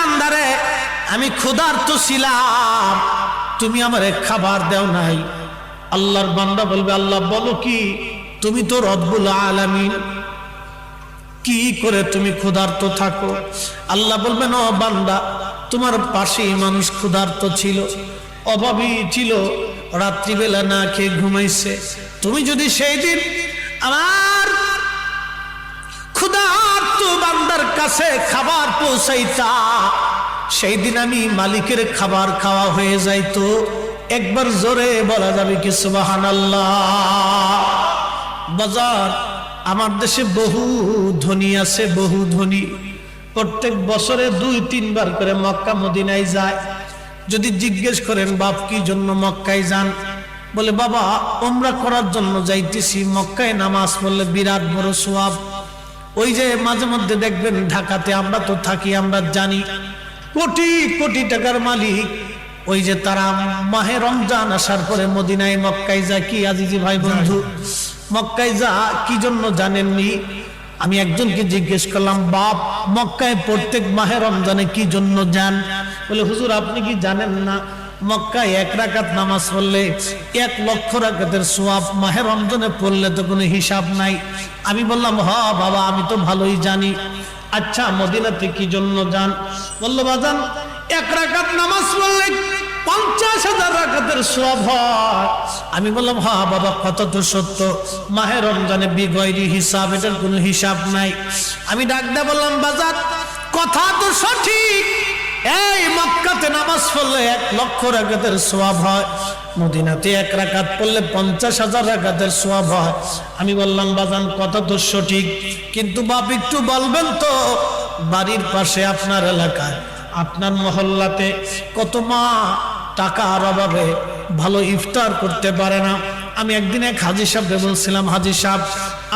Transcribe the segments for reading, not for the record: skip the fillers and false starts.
বান্দারে আমি ক্ষুধার্ত ছিলাম, তুমি আমারে খাবার দাও নাই। আল্লাহর বান্দা বলবে, আল্লাহ বলো কি, তুমি তো রব্বুল আলামিন, কি করে তুমি ক্ষুধার্ত থাকো? আল্লাহ বলবেন, ও বান্দা, তোমার পাশেই মানুষ ক্ষুধার্ত ছিল, অভাবী ছিল, রাত্রিবেলা না খেয়ে ঘুমাইছে। তুমি যদি সেই দিন আমার ক্ষুধার্ত বান্দার কাছে খাবার পৌঁছাইতা, সেই দিন আমি মালিকের খাবার খাওয়া হয়ে যাইতো। একবার জোরে বলা যাবে কি সুবহানাল্লাহ? বাজার, আমার দেশে বহু ধনী আছে, বহু ধনী, প্রত্যেক বছরে 2-3 বার করে মক্কা মদিনায় যায়। যদি জিজ্ঞেস করেন বাপ কি জন্য মক্কায় যান, বলে বাবা উমরা করার জন্য যাইতেছি, মক্কায় নামাজ পড়লে বিরাট বড় সওয়াব। ওই যে মাঝে মধ্যে দেখবেন ঢাকাতে আমরা তো থাকি, আমরা জানি কোটি কোটি টাকার মালিক, ওই যে তারা মাহে রমজান আসার পরে মদিনায় মক্কায় যায়। কি আজিজি ভাই বন্ধু, মক্কায় যা কি জন্য জানেননি? আমি একজনকে জিজ্ঞেস করলাম, বাপ মক্কায় প্রত্যেক মাহে রমজানে কি জন্য যান? বলে হুজুর আপনি কি জানেন না, মক্কায় 1 রাকাত নামাজ পড়লে 1 লক্ষ রাকাতের সওয়াব, মাহে রমজানে পড়লে তো কোনো হিসাব নাই। আমি বললাম, হ্যাঁ বাবা আমি তো ভালোই জানি। আচ্ছা মদিনাতে কি জন্য যান? বললো বাজান 1 রাকাত নামাজ পড়লে 50,000 রাকাতের সওয়াব হয়। আমি বললাম, হ্যাঁ বাবা কথা তো সত্য, মাহে রমজানে বিগয়রি হিসাব, এটার কোনো হিসাব নাই। আমি ডাক দিয়ে বললাম, বাজার কথা তো সঠিক, এই মক্কাতে নামাজ পড়লে 1 লক্ষ রাকাতের সওয়াব হয়, মদিনাতে 1 রাকাত পড়লে 50,000 রাকাতের সওয়াব হয়। আমি বললাম, বাজান কথা তো সঠিক, কিন্তু বাপ একটু বলবেন তো, বাড়ির পাশে আপনার এলাকায়, আপনার মহল্লাতে কত মা টাকার অভাবে ভালো ইফতার করতে পারে না। আমি একদিন এক হাজী সাহেবকে বলছিলাম, হাজী সাহেব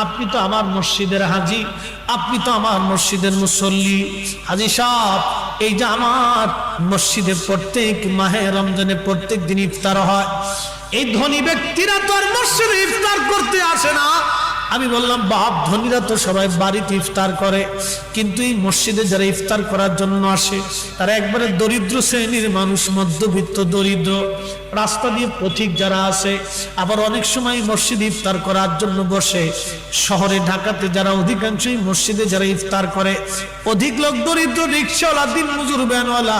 আপনি তো আমার মসজিদের হাজী, আপনি তো আমার মসজিদের মুসল্লি, হাজী সাহেব এই যে আমার মসজিদে প্রত্যেক মাহে রমজানে প্রত্যেক দিন ইফতার হয়, এই ধনী ব্যক্তিরা তো আর মসজিদে ইফতার করতে আসে না। আমি বললাম, বাপ ধনীরা তো সবাই বাড়িতে ইফতার করে, কিন্তু এই মসজিদে যারা ইফতার করার জন্য আসে তারা একবারে দরিদ্র শ্রেণীর মানুষ, মধ্যবিত্ত দরিদ্র, রাস্তা দিয়ে পথিক যারা আছে। আবার অনেক সময় মসজিদে ইফতার করার জন্য বসে শহরে ঢাকাতে যারা অধিকাংশই মসজিদে যারা ইফতার করে, অধিক লোক দরিদ্র, রিক্সাওয়ালা, দিন মজুর, ভ্যানওয়ালা,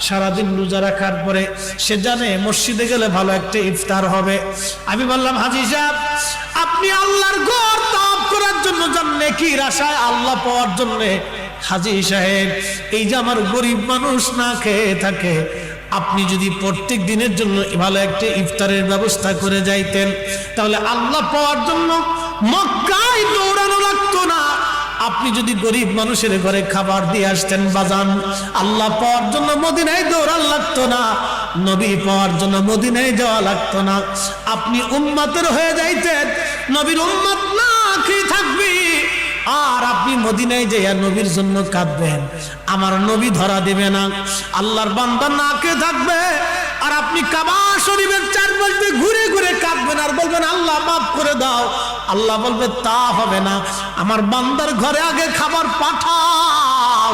সারাদিন রোজা রাখার পরে সে জানে মসজিদে গেলে ভালো একটা ইফতার হবে। আমি বললাম, হাজী সাহেব আপনি আল্লাহর ঘর তাওয়াফ করার জন্য যান নেকির আশায়, আল্লাহ পাওয়ার জন্য। হাজী সাহেব এই যে আমার গরিব মানুষ না খেয়ে থাকে, আপনি যদি প্রত্যেক দিনের জন্য ভালো একটা ইফতারের ব্যবস্থা করে যাইতেন, তাহলে আল্লাহ পাওয়ার জন্য মক্কায় দৌড়ানো লাগতো না। আপনি যদি গরিব মানুষের ঘরে খাবার দিয়ে আসতেন বাজান, আল্লাহ পাওয়ার জন্য মদিনায় দৌড়ান লাগতো না, নবী পাওয়ার জন্য মদিনায় যাওয়া লাগতো না। আপনি উম্মতের হয়ে যাইতেন, নবীর উম্মত না খেয়ে থাকবি, আর আপনি মদিনায় যাইয়া নবীর জন্য কাঁদবেন, আমার নবী ধরা দেবে না। আল্লাহর বান্দা না খেয়ে থাকবে, আর আপনি কাবা শরীফের চারপাশে ঘুরে ঘুরে কাঁদবেন আর বলবেন আল্লাহ মাফ করে দাও। আল্লাহ বলবে তা হবে না, আমার বান্দার ঘরে আগে খাবার পাঠাও,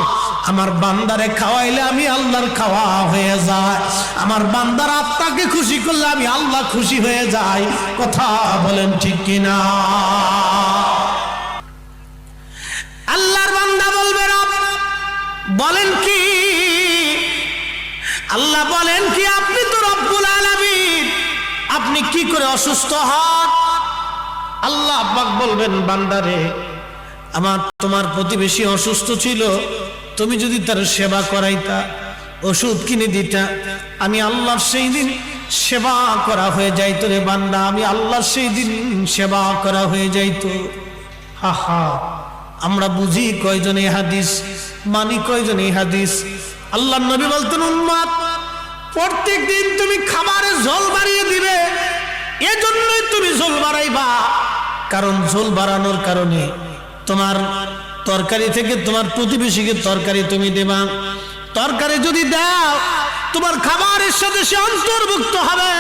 আমার বান্দারে খাওয়াইলে আমি আল্লাহর খাওয়া হয়ে যায়, আমার বান্দার আত্মাকে খুশি করলে আমি আল্লাহ খুশি হয়ে যাই। কথা বলেন ঠিক কিনা? আল্লাহর বান্দা বলবে রব বলেন কি, আল্লাহ বলেন কি, আপনি তো রব্বুল আলামিন, আপনি কি করে অসুস্থ হন? আল্লাহ পাক বলবেন, বান্দারে আমার তোমার প্রতিবেশী অসুস্থ ছিল, তুমি যদি তার সেবা করাইতা, ওষুধ কিনে দিতা, আমি আল্লাহর সেই দিন সেবা করা হয়ে যাইতো রে বান্দা, আমি আল্লাহর সেই দিন সেবা করা হয়ে যাইতো। হা হা, আমরা বুঝি কয়জন এই হাদিস, মানি কয়জন এই হাদিস? আল্লাহর নবী বলতেন, উম্মত প্রত্যেক দিন তুমি খাবারে ঝোল বাড়িয়ে দিবে, এজন্যই তুমি ঝোল বাড়াইবা, কারণ ঝোল বাড়ানোর কারণে তোমার তরকারি থেকে তোমার প্রতিবেশীকে তরকারি তুমি দেবা, তরকারি যদি দাও তোমার খাবারের সাথে সে অন্তর্ভুক্ত হবে,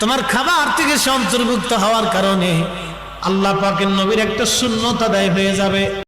তোমার খাবার থেকে সে অন্তর্ভুক্ত হওয়ার কারণে আল্লাহ পাকের নবীর একটা সুন্নত আদায় হয়ে যাবে।